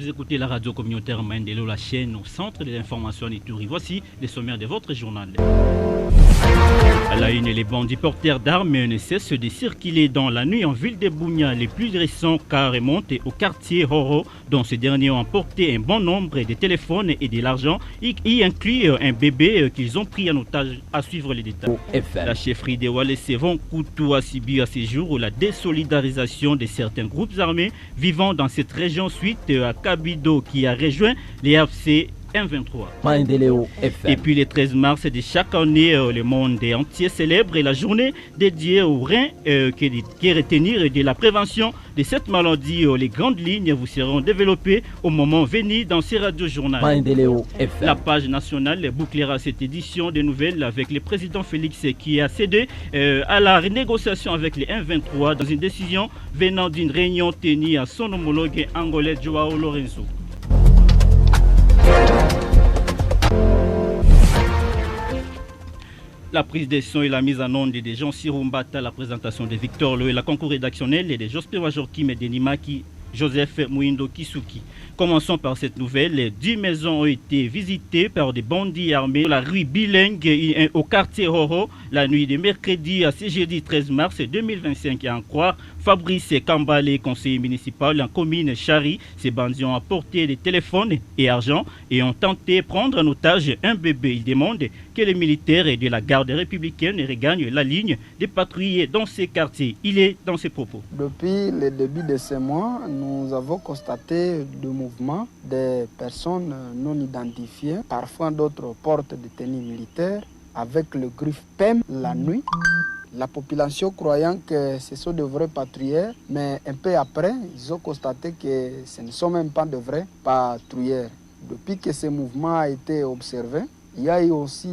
Vous écoutez la radio communautaire Mandelo, la chaîne au centre de l'information d'Ituri. Voici les sommaires de votre journal. À la une, les bandits porteurs d'armes ne cessent de circuler dans la nuit en ville de Bunia. Les plus récents cas remontent au quartier Horo, dont ces derniers ont emporté un bon nombre de téléphones et de l'argent, y inclut un bébé qu'ils ont pris en otage. À suivre les détails. La chefferie de Walese Koutou a subi à ces jours la désolidarisation de certains groupes armés vivant dans cette région suite à Kabido qui a rejoint les AFC M23. Et puis le 13 mars de chaque année, le monde entier célèbre la journée dédiée au rein qui est retenir de la prévention de cette maladie. Les grandes lignes vous seront développées au moment venu dans ces radios-journaux. La page nationale bouclera cette édition de nouvelles avec le président Félix qui a cédé à la renégociation avec les M23 dans une décision venant d'une réunion tenue à son homologue angolais Joao Lorenzo. La prise de son et la mise en onde de Jean Sirumbata, la présentation de Victor Lo et la concours rédactionnel et de Jospin Majorkim et de Nimaki Joseph Mouindo Kisuki. Commençons par cette nouvelle. 10 maisons ont été visitées par des bandits armés dans la rue Bilingue au quartier Horo la nuit de mercredi à ce jeudi 13 mars 2025. À en croire Fabrice Kambale, conseiller municipal en commune Chari, ces bandits ont apporté des téléphones et argent et ont tenté de prendre en otage un bébé. Ils demandent que les militaires de la garde républicaine regagnent la ligne des patrouilles dans ces quartiers. Il est dans ses propos. Depuis le début de ce mois, nous avons constaté de mouvements des personnes non identifiées. Parfois d'autres portent des tenues militaires avec le griffe PEM la nuit. La population croyant que ce sont de vrais patrouilleurs, mais un peu après, ils ont constaté que ce ne sont même pas de vrais patrouilleurs. Depuis que ce mouvement a été observé, il y a eu aussi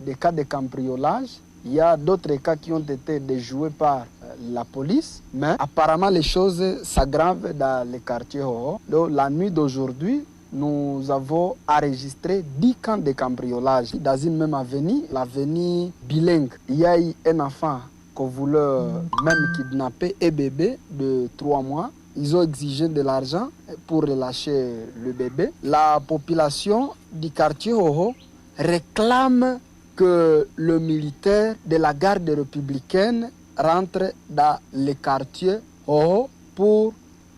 des cas de cambriolage. Il y a d'autres cas qui ont été déjoués par la police, mais apparemment les choses s'aggravent dans les quartiers Horo. Donc, la nuit d'aujourd'hui, nous avons enregistré 10 cas de cambriolage dans une même avenue, l'avenue Bilingue. Il y a eu un enfant qu'on voulait même kidnapper, un bébé de 3 mois. Ils ont exigé de l'argent pour relâcher le bébé. La population du quartier Horo réclame que le militaire de la garde républicaine rentre dans les quartiers Horo pour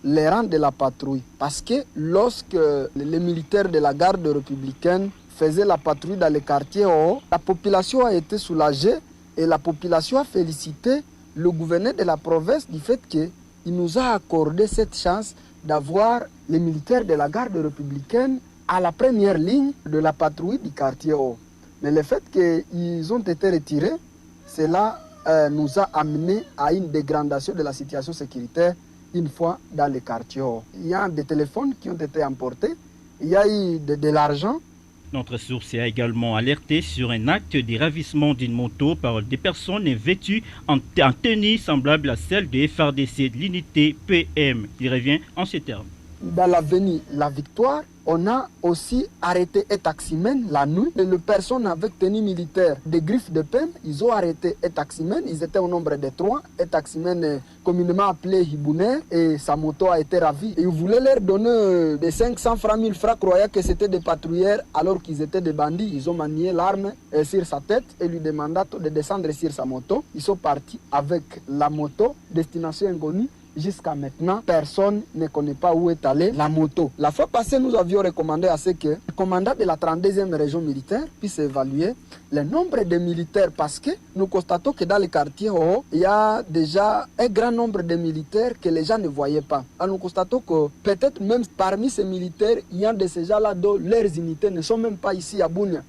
les rangs de la patrouille. Parce que lorsque les militaires de la garde républicaine faisaient la patrouille dans les quartiers Horo, la population a été soulagée et la population a félicité le gouverneur de la province du fait qu'il nous a accordé cette chance d'avoir les militaires de la garde républicaine à la première ligne de la patrouille du quartier Horo. Mais le fait qu'ils ont été retirés, cela nous a amené à une dégradation de la situation sécuritaire une fois dans les quartiers. Il y a des téléphones qui ont été emportés, il y a eu de l'argent. Notre source a également alerté sur un acte de ravissement d'une moto par des personnes vêtues en tenue semblable à celle de FRDC de l'unité PM. Il revient en ces termes. Dans l'avenue La Victoire, on a aussi arrêté un taximène la nuit. Et les personnes avec tenue militaire des griffes de peine, ils ont arrêté un taximène. Ils étaient au nombre de 3. Un taximène communément appelé Hibouner et sa moto a été ravie. Et ils voulaient leur donner des 500 francs, 1000 francs, croyant que c'était des patrouilleurs alors qu'ils étaient des bandits. Ils ont manié l'arme sur sa tête et lui demanda de descendre sur sa moto. Ils sont partis avec la moto, destination inconnue. Jusqu'à maintenant, personne ne connaît pas où est allée la moto. La fois passée, nous avions recommandé à ce que le commandant de la 32e région militaire puisse évaluer le nombre de militaires parce que nous constatons que dans les quartiers Horo, il y a déjà un grand nombre de militaires que les gens ne voyaient pas. Alors nous constatons que peut-être même parmi ces militaires, il y a de ces gens-là dont leurs unités ne sont même pas ici à Bunia.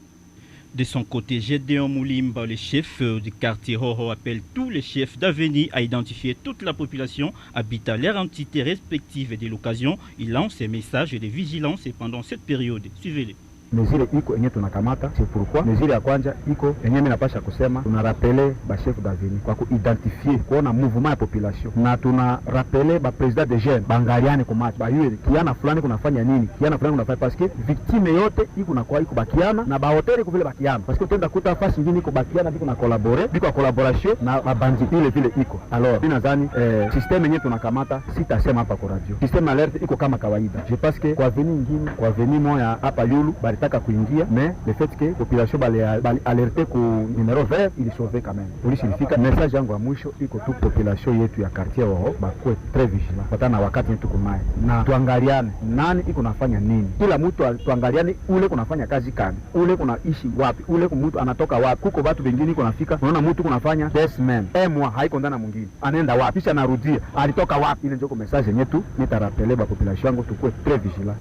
De son côté, Gédéon Moulimba, le chef du quartier Horo, appelle tous les chefs d'avenue à identifier toute la population habitant leur entité respective et de l'occasion. Il lance un message de vigilance pendant cette période. Suivez-les. mesure iko enye tunakamata. C'est pourquoi mesure ya kwanza iko enye mimi napasha kusema, tuna rappeler ba chef d'avenue kwa kuidentifier kuona mouvement ya population, na tuna rappeler ba president de jeunes bangaliane kumati ba yule kiana fulani kunafanya nini, kiana fulani kunafanya, parce que victime yote iko na kwa iko bakiana na ba hotel iko vile bakiana, parce que tenda kuta fasi nyingine iko bakiana biko na collaborer biko collaboration na mabandi ile vile iko. Alors mimi nadhani system yenyewe tunakamata, sitasema hapa kwa radio, system alert iko kama kawaida. Je pense que kwa avenue nyingine, kwa avenue moya hapa Yulu balitaka kuingia, mais le fait que population bali alerter ku numero vert ili sauver quand même. Police ilifika. Message yangu ya mwisho iko tu population yetu ya quartier wao bakwe très vigilant patana wakati yetu kunaye, na tuangaliane nani iko nafanya nini, kila mtu tuangaliane ule kunafanya kazi kani, ule kunaishi wapi, ule mtu anatoka wapi. Kuko watu wengine iko nafika, unaona mtu kunafanya desmen emwa haiko ndana mwingine anaenda wapi kisha narudia alitoka wapi. Ile ndio message yetu nitarapele ba population yangu tukue très vigilant.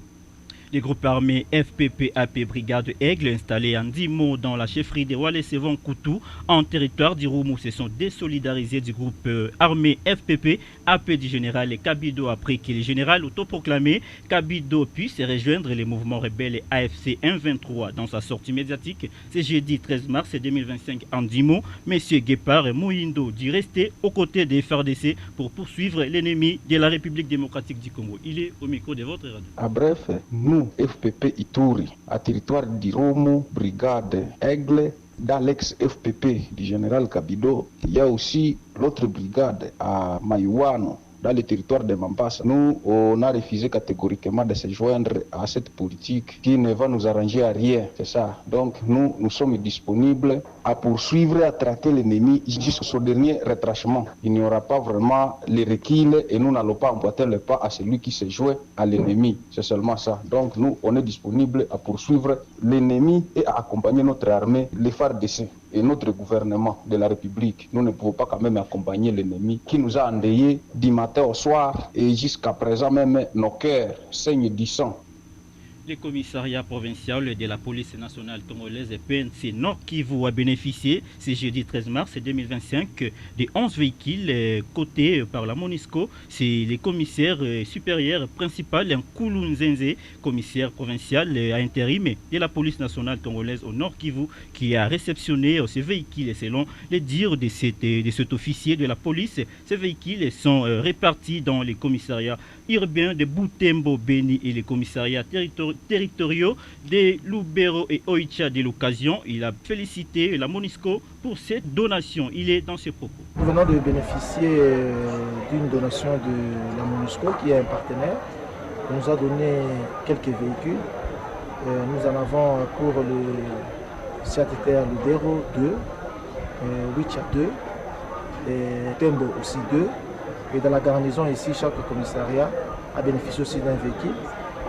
Les groupes armés FPP-AP Brigade Aigle installés en 10 mots dans la chefferie de Walé-Sévan-Koutou en territoire d'Iroumou se sont désolidarisés du groupe armé FPP-AP du général Kabido après que le général autoproclamé Kabido puisse rejoindre les mouvements rebelles AFC 123. Dans sa sortie médiatique ce jeudi 13 mars 2025 en 10 mots, M. Guépard Mouindo dit rester aux côtés des FARDC pour poursuivre l'ennemi de la République démocratique du Congo. Il est au micro de votre radio. À bref, nous FPP Ituri, à territoire d'Iroumou, brigade Aigle, dans l'ex-FPP du général Kabido. Il y a aussi l'autre brigade à Maïouano, dans le territoire de Mambasa. Nous, on a refusé catégoriquement de se joindre à cette politique qui ne va nous arranger à rien. C'est ça. Donc, nous sommes disponibles à poursuivre, à traquer l'ennemi jusqu'au dernier retranchement. Il n'y aura pas vraiment les recul et nous n'allons pas emboîter le pas à celui qui se joue à l'ennemi. C'est seulement ça. Donc, nous, on est disponible à poursuivre l'ennemi et à accompagner notre armée, les FARDC et notre gouvernement de la République. Nous ne pouvons pas quand même accompagner l'ennemi qui nous a endeuillés du matin au soir et jusqu'à présent même nos cœurs saignent du sang. Le commissariat provincial de la police nationale congolaise PNC Nord Kivu a bénéficié ce jeudi 13 mars 2025 de 11 véhicules cotés par la MONUSCO. C'est le commissaire supérieur principal Nkulu Nzenze, commissaire provincial à intérim de la police nationale congolaise au Nord Kivu, qui a réceptionné ces véhicules. Selon les dires de cet officier de la police, ces véhicules sont répartis dans les commissariats urbains de Butembo, Beni et les commissariats territoriaux de Lubero et Oicha. De l'occasion, il a félicité la MONUSCO pour cette donation. Il est dans ses propos. Nous venons de bénéficier d'une donation de la MONUSCO qui est un partenaire. Il nous a donné quelques véhicules. Nous en avons pour le Siateter Lubero 2, Oicha 2, et Tembo aussi 2. Et dans la garnison ici, chaque commissariat a bénéficié aussi d'un véhicule.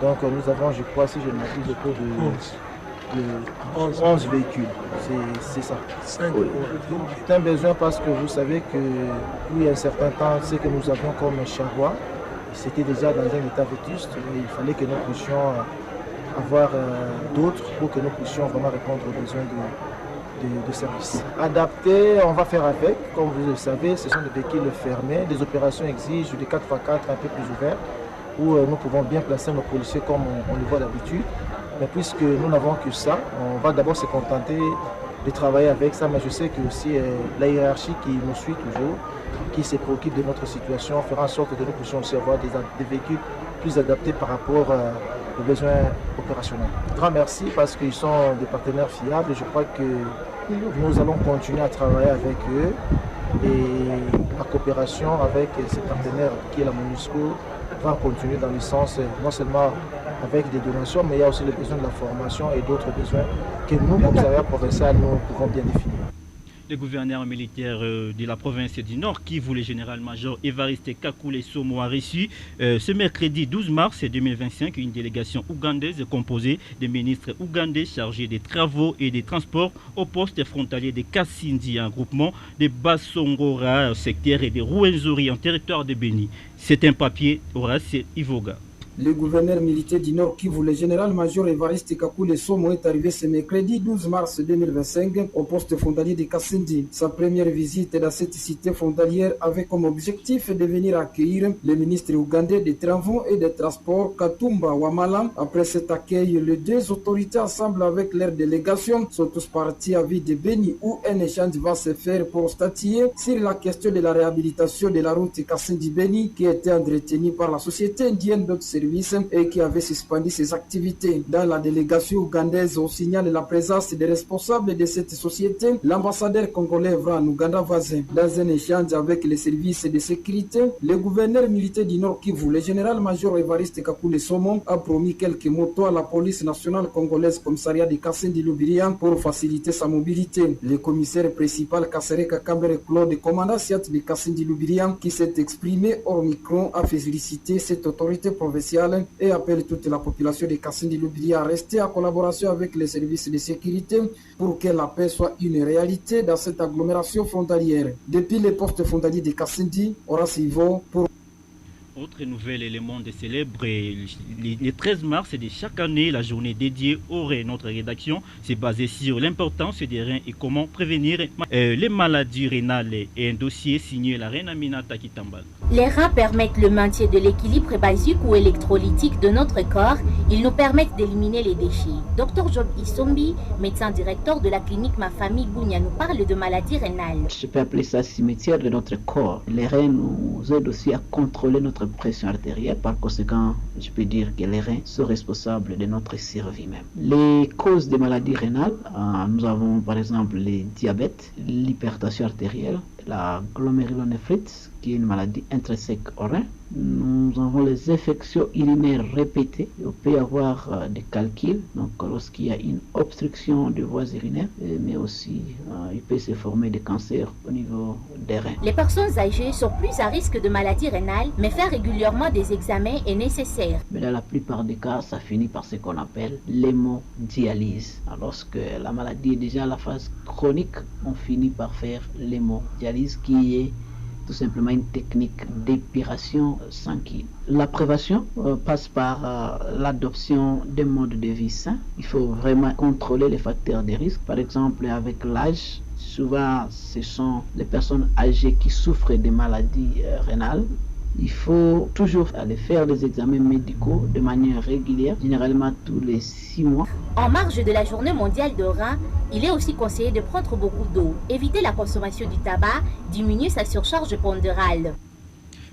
Donc nous avons, je crois, si je ne m'abuse, autour de 11 véhicules. C'est ça. Oui. C'est un besoin parce que vous savez que il y a un certain temps, ce que nous avions comme charroi, c'était déjà dans un état vétuste. Et il fallait que nous puissions avoir d'autres pour que nous puissions vraiment répondre aux besoins de services. Adaptés, on va faire avec. Comme vous le savez, ce sont des véhicules fermés. Les opérations exigent des 4x4 un peu plus ouverts, où nous pouvons bien placer nos policiers comme on le voit d'habitude. Mais puisque nous n'avons que ça, on va d'abord se contenter de travailler avec ça. Mais je sais que aussi la hiérarchie qui nous suit toujours, qui se préoccupe de notre situation, fera en sorte que nous puissions aussi avoir des véhicules plus adaptés par rapport aux besoins opérationnels. Grand merci parce qu'ils sont des partenaires fiables. Je crois que nous allons continuer à travailler avec eux et la coopération avec ces partenaires qui est la MONUSCO va continuer dans le sens non seulement avec des donations, mais il y a aussi le besoin de la formation et d'autres besoins que nous, commissariat provincial, nous pouvons bien définir. Le gouverneur militaire de la province du Nord, Kivu, le général-major Évariste Kakule Somo, a reçu ce mercredi 12 mars 2025 une délégation ougandaise composée de ministres ougandais chargés des travaux et des transports au poste frontalier de Kassindi, un groupement de Bassongora, secteur et de Rouenzori en territoire de Beni. C'est un papier Horace Ivoga. Le gouverneur militaire du Nord Kivu, le général-major Évariste Kakule Somo, est arrivé ce mercredi 12 mars 2025 au poste frontalier de Kasindi. Sa première visite dans cette cité frontalière avait comme objectif de venir accueillir le ministre ougandais des Travaux et des Transports Katumba Wamala. Après cet accueil, les deux autorités ensemble avec leur délégation sont tous partis à Ville de Beni où un échange va se faire pour statuer sur la question de la réhabilitation de la route Kasindi-Beni qui était entretenue par la société indienne d'autres services et qui avait suspendu ses activités. Dans la délégation ougandaise, on signale la présence des responsables de cette société, l'ambassadeur congolais Vran Ouganda voisin. Dans un échange avec les services de sécurité, le gouverneur militaire du Nord Kivu, le général-major Évariste Kakule Somo, a promis quelques motos à la police nationale congolaise commissariat de Kasindi Lubiria pour faciliter sa mobilité. Le commissaire principal Kasereka Kambere Claude, commandant Siat de Kasindi Lubiria, qui s'est exprimé hors micro, a félicité cette autorité provinciale et appelle toute la population de Kasindi Lubiria à rester en collaboration avec les services de sécurité pour que la paix soit une réalité dans cette agglomération frontalière. Depuis les postes frontaliers de Kasindi, Horace Ivo pour... Autre nouvel élément de célébrer le 13 mars de chaque année, la journée dédiée au rein. Notre rédaction s'est basée sur l'importance des reins et comment prévenir les maladies rénales et un dossier signé la reine Aminata Kitambal. Les reins permettent le maintien de l'équilibre basique ou électrolytique de notre corps. Ils nous permettent d'éliminer les déchets. Dr Job Isombi, médecin directeur de la clinique Ma Famille Bounia, nous parle de maladies rénales. Je peux appeler ça cimetière de notre corps. Les reins nous aident aussi à contrôler notre pression artérielle. Par conséquent, je peux dire que les reins sont responsables de notre survie même. Les causes des maladies rénales, nous avons par exemple le diabète, l'hypertension artérielle, la glomérulonéphrite, qui est une maladie intrinsèque au rein. Nous avons les infections urinaires répétées. Il peut y avoir des calculs, donc lorsqu'il y a une obstruction des voies urinaires, mais aussi il peut se former des cancers au niveau des reins. Les personnes âgées sont plus à risque de maladies rénales, mais faire régulièrement des examens est nécessaire. Mais dans la plupart des cas, ça finit par ce qu'on appelle l'hémodialyse. Lorsque la maladie est déjà à la phase chronique, on finit par faire l'hémodialyse qui est tout simplement une technique d'épuration sanguine. La prévention passe par l'adoption d'un mode de vie sain. Il faut vraiment contrôler les facteurs de risque. Par exemple, avec l'âge, souvent ce sont les personnes âgées qui souffrent de maladies rénales. Il faut toujours aller faire des examens médicaux de manière régulière, généralement tous les 6 mois. En marge de la journée mondiale de rein, il est aussi conseillé de prendre beaucoup d'eau, éviter la consommation du tabac, diminuer sa surcharge pondérale.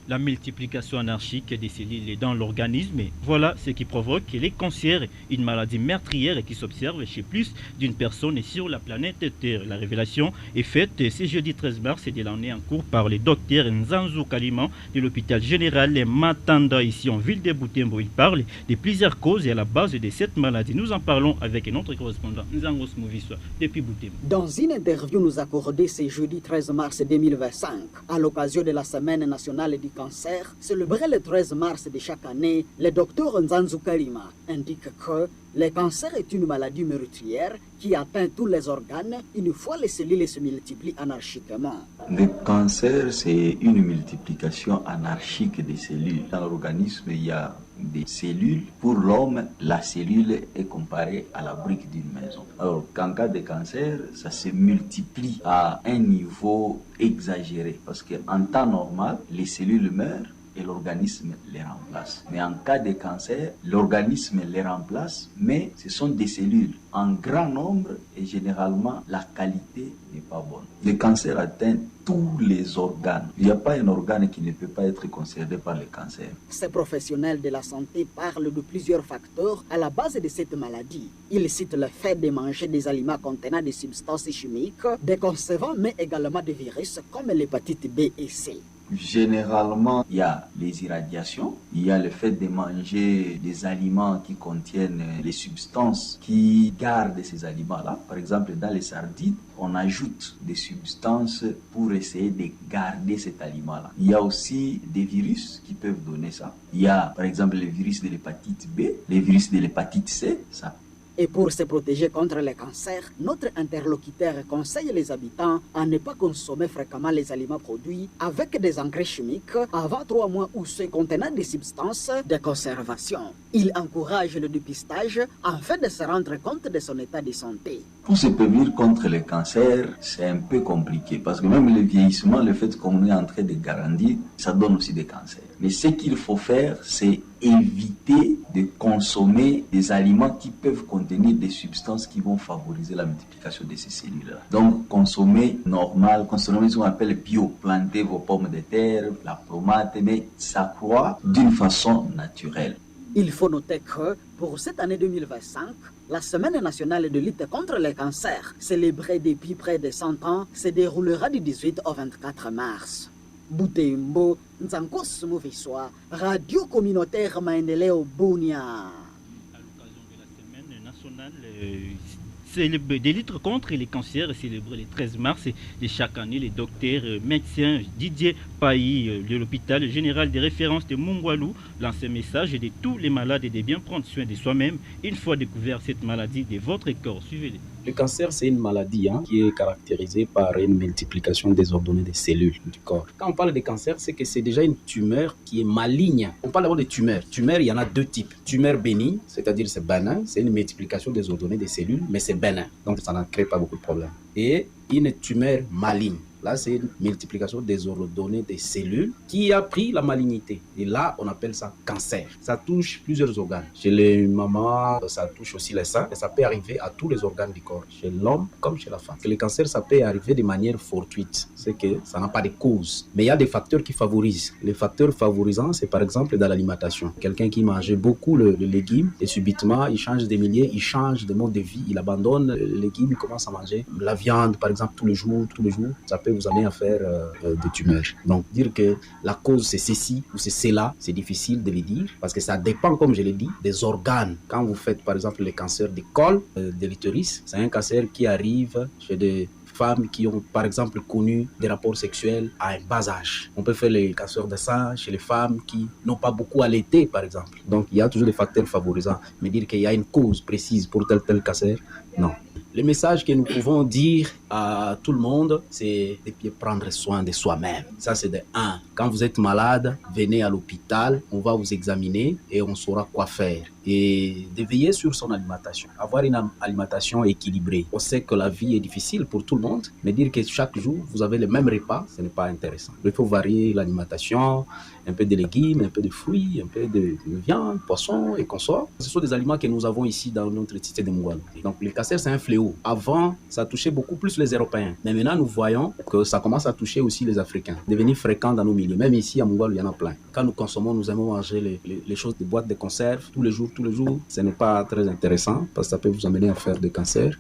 La multiplication anarchique des cellules dans l'organisme, voilà ce qui provoque les cancers, une maladie meurtrière qui s'observe chez plus d'une personne sur la planète Terre. La révélation est faite ce jeudi 13 mars de l'année en cours par le docteur Nzanzu Kalima de l'hôpital général Matanda ici en ville de Butembo. Il parle de plusieurs causes et à la base de cette maladie. Nous en parlons avec notre correspondant Nzango Smoviswa depuis Butembo. Dans une interview nous accordée ce jeudi 13 mars 2025 à l'occasion de la semaine nationale du cancer, célébré le 13 mars de chaque année, le docteur Nzanzu Kalima indique que le cancer est une maladie meurtrière qui atteint tous les organes une fois les cellules se multiplient anarchiquement. Le cancer, c'est une multiplication anarchique des cellules. Dans l'organisme, il y a des cellules. Pour l'homme, la cellule est comparée à la brique d'une maison. Alors qu'en cas de cancer, ça se multiplie à un niveau exagéré. Parce qu'en temps normal, les cellules meurent et l'organisme les remplace. Mais en cas de cancer, l'organisme les remplace, mais ce sont des cellules en grand nombre et généralement la qualité n'est pas bonne. Le cancer atteint tous les organes. Il n'y a pas un organe qui ne peut pas être concerné par le cancer. Ces professionnels de la santé parlent de plusieurs facteurs à la base de cette maladie. Ils citent le fait de manger des aliments contenant des substances chimiques, des conservants, mais également des virus comme l'hépatite B et C. Généralement, il y a les irradiations, il y a le fait de manger des aliments qui contiennent les substances qui gardent ces aliments-là. Par exemple, dans les sardines, on ajoute des substances pour essayer de garder cet aliment-là. Il y a aussi des virus qui peuvent donner ça. Il y a, par exemple, le virus de l'hépatite B, les virus de l'hépatite C, ça Et pour se protéger contre les cancers, notre interlocuteur conseille les habitants à ne pas consommer fréquemment les aliments produits avec des engrais chimiques avant 3 mois ou ceux contenant des substances de conservation. Il encourage le dépistage afin de se rendre compte de son état de santé. Pour se prévenir contre les cancers, c'est un peu compliqué parce que même le vieillissement, le fait qu'on est en train de grandir, ça donne aussi des cancers. Mais ce qu'il faut faire, c'est éviter de consommer des aliments qui peuvent contenir des substances qui vont favoriser la multiplication de ces cellules-là. Donc, consommer normal, consommer ce qu'on appelle bio. Planter vos pommes de terre, la tomate, mais ça croît d'une façon naturelle. Il faut noter que pour cette année 2025, la Semaine nationale de lutte contre les cancers, célébrée depuis près de 100 ans, se déroulera du 18 au 24 mars. Butembo, Nzankos Moviswa, Radio Communautaire Maendeleo Bunia. À l'occasion de la Semaine nationale des luttes contre les cancers célébrée le 13 mars de chaque année, les docteurs médecins Didier Pailly de l'hôpital général de référence de Mungwalu lance un message de tous les malades de bien prendre soin de soi-même une fois découvert cette maladie de votre corps. Suivez-les. Le cancer, c'est une maladie qui est caractérisée par une multiplication désordonnée des cellules du corps. Quand on parle de cancer, c'est que c'est déjà une tumeur qui est maligne. On parle d'abord de tumeurs. Tumeurs, il y en a 2 types. Tumeur bénigne, c'est-à-dire c'est bénin, c'est une multiplication désordonnée des cellules, mais c'est bénin. Donc ça n'en crée pas beaucoup de problèmes. Et une tumeur maligne. Là, c'est une multiplication désordonnée des cellules qui a pris la malignité. Et là, on appelle ça cancer. Ça touche plusieurs organes. Chez les mamans, ça touche aussi les seins. Et ça peut arriver à tous les organes du corps, chez l'homme comme chez la femme. Le cancer, ça peut arriver de manière fortuite. C'est que ça n'a pas de cause. Mais il y a des facteurs qui favorisent. Les facteurs favorisants, c'est par exemple dans l'alimentation. Quelqu'un qui mangeait beaucoup le légume et subitement, il change de milieu, il change de mode de vie, il abandonne le légume, il commence à manger la viande, par exemple, tous les jours. Ça peut vous amener à faire des tumeurs. Donc dire que la cause c'est ceci ou c'est cela, c'est difficile de le dire parce que ça dépend, comme je l'ai dit, des organes. Quand vous faites par exemple le cancer du col de l'utérus, c'est un cancer qui arrive chez des femmes qui ont par exemple connu des rapports sexuels à un bas âge. On peut faire les cancers de sein chez les femmes qui n'ont pas beaucoup allaité par exemple. Donc il y a toujours des facteurs favorisants. Mais dire qu'il y a une cause précise pour tel cancer, non. Le message que nous pouvons dire à tout le monde, c'est de bien prendre soin de soi-même. Ça, c'est de 1. Quand vous êtes malade, venez à l'hôpital, on va vous examiner et on saura quoi faire. Et de veiller sur son alimentation. Avoir une alimentation équilibrée. On sait que la vie est difficile pour tout le monde, mais dire que chaque jour, vous avez le même repas, ce n'est pas intéressant. Il faut varier l'alimentation, un peu de légumes, un peu de fruits, un peu de viande, poisson et consorts. Ce sont des aliments que nous avons ici dans notre cité de Mungwalu. Donc le cancer, c'est un fléau. Avant, ça touchait beaucoup plus les Européens. Mais maintenant, nous voyons que ça commence à toucher aussi les Africains. Devenir fréquent dans nos milieux. Même ici, à Mungwalu, il y en a plein. Quand nous consommons, nous aimons manger les choses de boîtes de conserve tous les jours. Ce n'est pas très intéressant parce que ça peut vous amener à faire des cancers.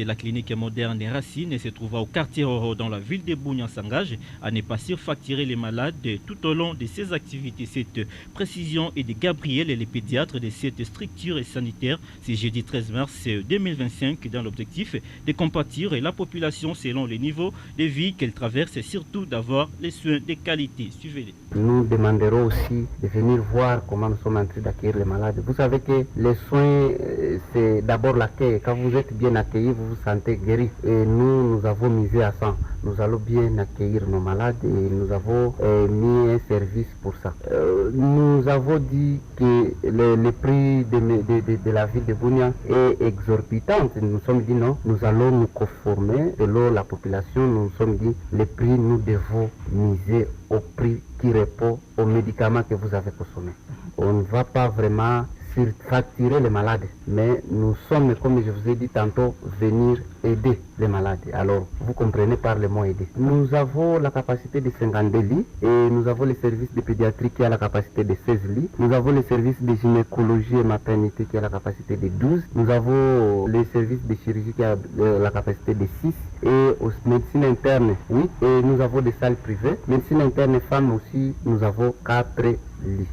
La clinique moderne des Racines se trouve au quartier Roro dans la ville de Bunia s'engage à ne pas surfacturer les malades tout au long de ses activités. Cette précision est de Gabriel, le pédiatre de cette structure sanitaire. C'est jeudi 13 mars 2025 dans l'objectif de compatir la population selon le niveau de vie qu'elle traverse et surtout d'avoir les soins de qualité. Suivez-les. Nous demanderons aussi de venir voir comment nous sommes en train d'accueillir les malades. Vous savez que les soins, c'est d'abord l'accueil. Quand vous êtes bien accueilli, vous vous sentez guéri. Et nous avons misé à ça. Nous allons bien accueillir nos malades et nous avons mis un service pour ça. Nous avons dit que le prix de la ville de Bunia est exorbitant. Nous nous sommes dit non, nous allons nous conformer selon la population. Nous nous sommes dit le prix, nous devons miser au prix qui répond aux médicaments que vous avez consommés. On ne va pas vraiment surfacturer les malades, mais nous sommes, comme je vous ai dit tantôt, venir aider les malades. Alors, vous comprenez par le mot aider. Nous avons la capacité de 52 lits et nous avons le service de pédiatrie qui a la capacité de 16 lits. Nous avons le service de gynécologie et maternité qui a la capacité de 12. Nous avons le service de chirurgie qui a la capacité de 6. Et aux médecine interne, oui. Et nous avons des salles privées. Médecine interne femmes aussi, nous avons 4 lits.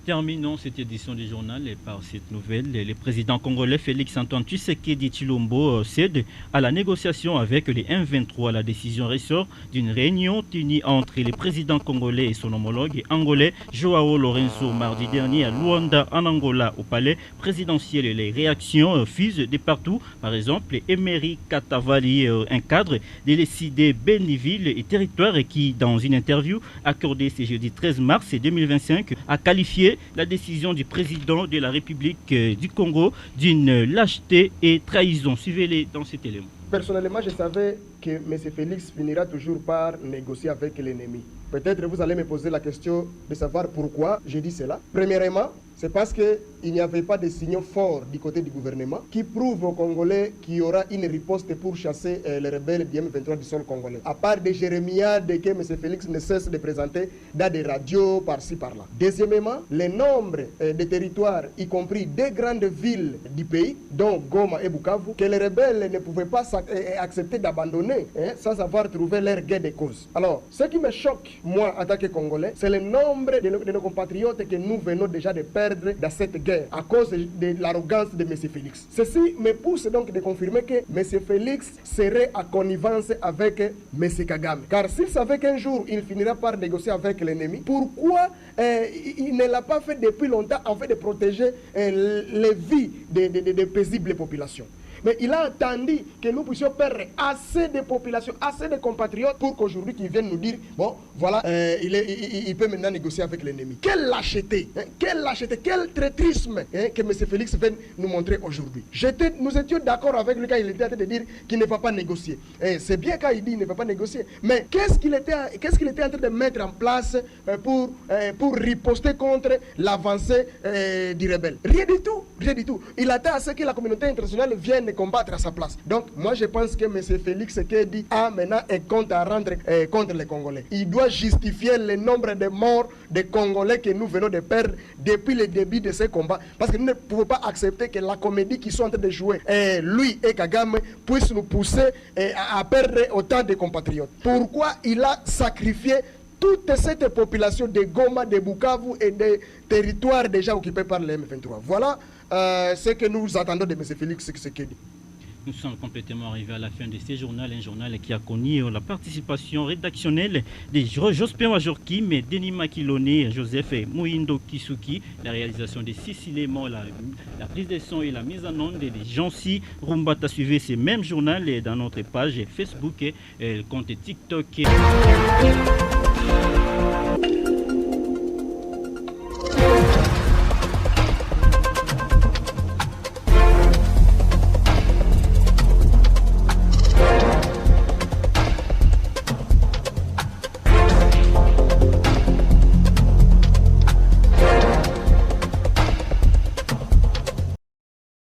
Terminons cette édition du journal par cette nouvelle. Le président congolais Félix-Antoine Tshisekedi Tshilombo cède à la négociation avec les M23. La décision ressort d'une réunion tenue entre le président congolais et son homologue angolais Joao Lourenço mardi dernier à Luanda en Angola au palais présidentiel. Les réactions fusent de partout. Par exemple, Emery Katavali, un cadre de l'ECD Béniville et Territoire qui, dans une interview accordée ce jeudi 13 mars 2025, a qualifié la décision du président de la République du Congo d'une lâcheté et trahison. Suivez-les dans cet élément. Personnellement, je savais que M. Félix finira toujours par négocier avec l'ennemi. Peut-être vous allez me poser la question de savoir pourquoi je dis cela. Premièrement, c'est parce qu'il n'y avait pas de signaux forts du côté du gouvernement qui prouvent aux Congolais qu'il y aura une riposte pour chasser les rebelles du M23 du sol congolais. À part des jérémiades que M. Félix ne cesse de présenter dans des radios par-ci par-là. Deuxièmement, le nombre de territoires, y compris des grandes villes du pays, dont Goma et Bukavu, que les rebelles ne pouvaient pas accepter d'abandonner sans avoir trouvé leur gain de cause. Alors, ce qui me choque, moi, en tant que Congolais, c'est le nombre de nos compatriotes que nous venons déjà de perdre dans cette guerre à cause de l'arrogance de M. Félix. Ceci me pousse donc de confirmer que M. Félix serait à connivence avec M. Kagame. Car s'il savait qu'un jour il finira par négocier avec l'ennemi, pourquoi il ne l'a pas fait depuis longtemps en fait de protéger les vies des paisibles populations? Mais il a attendu que nous puissions perdre assez de populations, assez de compatriotes pour qu'aujourd'hui qu'ils viennent nous dire, bon, voilà, il peut maintenant négocier avec l'ennemi. Quelle lâcheté, quel traîtrisme que M. Félix vient nous montrer aujourd'hui. Nous étions d'accord avec lui quand il était en train de dire qu'il ne va pas négocier. C'est bien quand il dit qu'il ne va pas négocier, mais qu'est-ce qu'il était en train de mettre en place pour riposter contre l'avancée du rebelle? Rien du tout. Il attend à ce que la communauté internationale vienne combattre à sa place. Donc, moi, je pense que M. Félix Tshisekedi a maintenant un compte à rendre contre les Congolais. Il doit justifier le nombre de morts de Congolais que nous venons de perdre depuis le début de ces combats. Parce que nous ne pouvons pas accepter que la comédie qu'ils sont en train de jouer, lui et Kagame, puisse nous pousser à perdre autant de compatriotes. Pourquoi il a sacrifié toute cette population de Goma, de Bukavu et des territoires déjà occupés par les M23? Voilà ce que nous attendons de M. Félix Tshisekedi. Nous sommes complètement arrivés à la fin de ce journal, un journal qui a connu la participation rédactionnelle de Jospin Majorkim, Denis Makilone, Joseph Mouindo Kisuki, la réalisation de Sissi Léman, la prise de son et la mise en onde de Jancy Rumbata. Suivez ce même journal dans notre page Facebook et le compte TikTok.